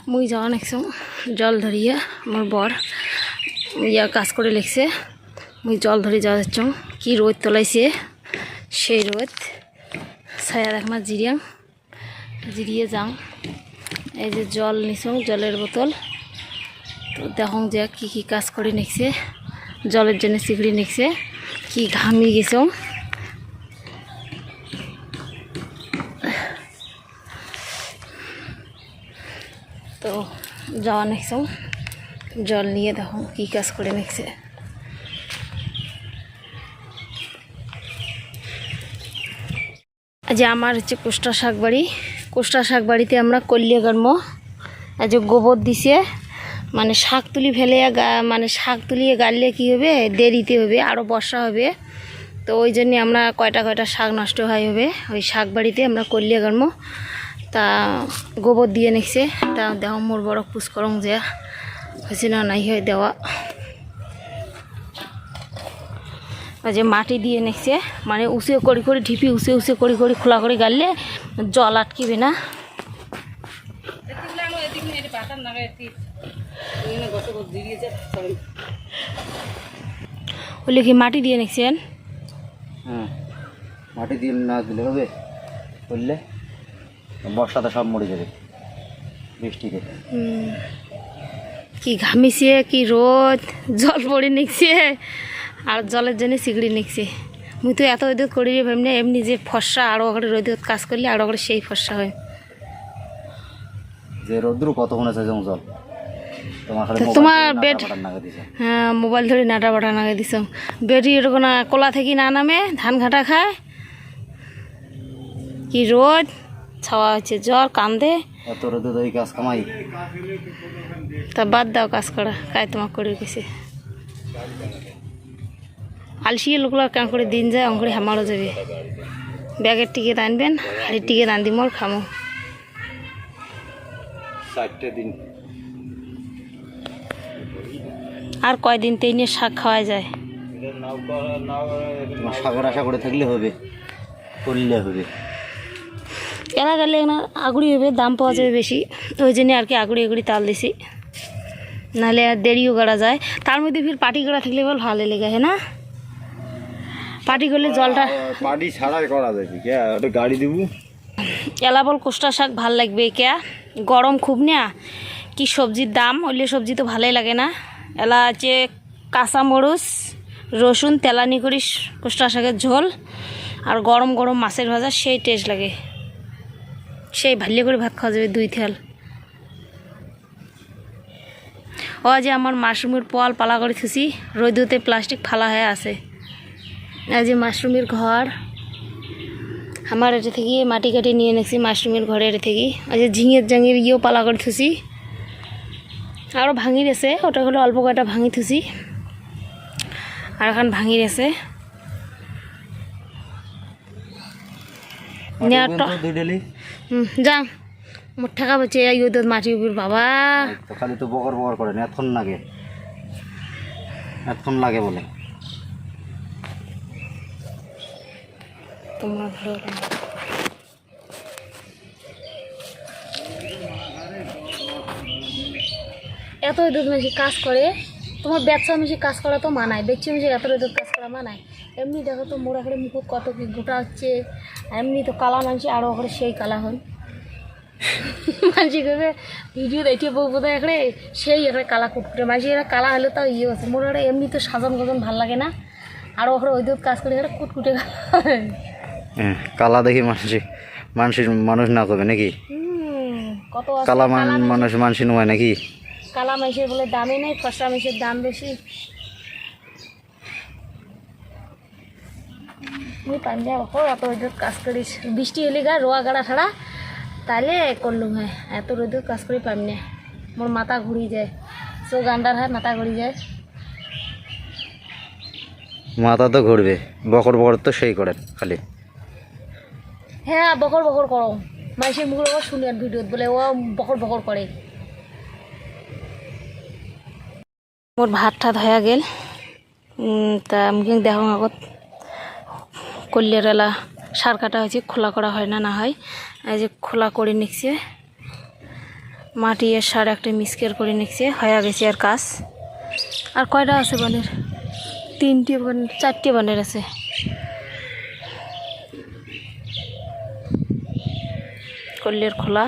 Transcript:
মুই যাওয়া নেক্সট জল ধরিয়ে আমার বর ইয়া কাজ করে লেগছে মুই জল ধরে যাওয়া যাচ্ছ কি রোদ তোলাইছে সেই রোদ ছায়া দেখমা জিরিয়ে যাও এই যে জল নিছং জলের বোতল তো দেখো যে কি কি কাজ করে নেছে জলের জন্য সিগড়ি নেছে কি ঘামি গেছ তো যাওয়া নেক্সট জল নিয়ে দেখো কি কাজ করে নেছে আজ আমার হচ্ছে কোষ্টা শাক বাড়িতে আমরা কল্যা গর্ম আজ গোবর দিছে মানে শাক তুলি ফেলে মানে শাক তুলিয়ে গাড়লে কি হবে দেরিতে হবে আরও বর্ষা হবে তো ওই জন্যে আমরা কয়টা শাক নষ্ট হবে ওই শাক বাড়িতে আমরা কল্যা গর্ম তা গোবর দিয়ে নেছে তা দেহ মোর বড় পুষ্করং যে হয়েছে না নাই হয় দেওয়া যে মাটি দিয়ে নেছে মানে উঁচে করে ঢিপি উঁচে করে খোলা করে গাড়লে জল আটকিবে না বলে কি মাটি দিয়ে নেছেন মাটি দিয়ে না দিলে হবে করলে বর্ষাতে সব মরে যাবে বৃষ্টিতে কি ঘামিছে কি রোদ জল পড়ে নিচ্ছে আর জলের জন্য সিগড়ি নিচ্ছে মুই তো এত রোদ করি ভাবি না এমনি যে ফর্সা আরও ওখানে রোদ কাজ করলে আরও ওখানে সেই ফর্সা হয় যে রোদ্র কতক্ষণ আছে জল তোমার বেড হ্যাঁ মোবাইল ধরে নাটা বাটা নাগে দিছ বেডি এরকম কোলা থেকে না নামে ধান ঘাটা খায় কি রোদ ছাওয়া হচ্ছে জ্বর কান্দে এত রোদে তো এই কাজ কামাই তা বাদ দাও কাজ করা কায় তোমার করে গেছে আলসিয়ে লোকগুলো কেন করে দিন যায় অঙ্করে হামারও যাবে ব্যাগের টিকিট আনবেন হাড়ির টিকিট আন দিমর খামো 4টে দিন আর কয়দিন তেইনে শাক খাওয়া যায় শাকের আশা করে থাকলে হবে করলে হবে এরা গেলে না আগুড়ি হবে দাম পাওয়া যাবে বেশি ওই জন্য আর কি আগুড়ি তাল দিছি নাহলে আর দেরিও গাড়া যায় তার মধ্যে ফির পাটি গাড়া থাকলে বল ভালো লেগে হ্যাঁ না পাটি করলে জলটা পাটি ছাড়াই করা যাবে কে ওটা গাড়ি দেবো এলা বল কোষ্টা শাক ভাল লাগবে কে গরম খুব না কি সবজির দাম হইলে সবজি তো ভালোই লাগে না এলা আছে কাঁচা মরিচ রসুন তেলানি করিস কোষ্টা শাকের ঝোল আর গরম মাছের ভাজা সেই টেস্ট লাগে সেই ভাল্লে করে ভাত খাওয়া যাবে 2 থাল ও যে আমার মাশরুমের পোয়াল পালা করে থুসি রোদতে প্লাস্টিক ফালা হয়ে আছে এই যে মাশরুমের ঘর আমার এটা থেকে মাটি কাটি নিয়ে নেছি মাশরুমের ঘরে এটা থেকে ওই যে ঝিঙের ইয়েও পালা করে থুসি আরও ভাঙি রেছে ওটা হলো অল্প কয়টা ভাঙি থুসি আর এখন ভাঙি রেছে যা মোট টাকা বলছে মাটি উপর বাবা খালি তো বকর করে না এতক্ষণ লাগে বলে তোমরা ভালো এত রোদ মেশি কাজ করে তোমার ব্যবসা মেশি কাজ করা তো মানায় দেখছি মেশি এত রোদ কাজ করা মানায় এমনি দেখো তো মোড়া করে মুখ কত কি গোটা হচ্ছে এমনি তো কালা মানছি আরও ওখানে সেই কালা হন মানসি করবে ভিডিও দেখিয়ে বউ বোধহয় এখানে সেই এখানে কালা কুটকুটে মানসি এরা কালা হলে তাও ইয়ে হচ্ছে মোড়া এমনি তো সাজন গজন ভাল লাগে না আরও ওখানে ওই দুধ কাজ করে এখানে কুটকুটে কালা দেখি মানুষ না করবে নাকি কত কালা মানুষ নয় নাকি কালা মাইসের বলে দামই নেই ফসা মাইসের দাম বেশি মুই পাঞ্জাব এত রোদ কাজ করিস বৃষ্টি হলে গা রোয়া গাড়া ছাড়া তাহলে করলুম হ্যাঁ এত রোদ কাজ করি পাম না মোর মাথা ঘুরি যায় চোখ আন্ডার হয় মাথা ঘুরি যায় মাথা তো ঘুরবে বকর তো সেই করেন খালি হ্যাঁ বকর করো মাইসের মুখের ওপর শুনি আর ভিডিওত বলে ও বকর করে মোর ভাত ঠাত হয়ে গেল তা মুখে দেখো আগত কল্যাণেলা সার কাটা হয়েছে খোলা করা হয় না হয় এই যে খোলা করে নিচ্ছে মাটি আর সার একটা মিক্সচার করে নিচ্ছে, হয়ে গেছে আর কাজ। আর কয়টা আছে বানের? 3টে বানের, 4টে বানের আছে। কল্যের খোলা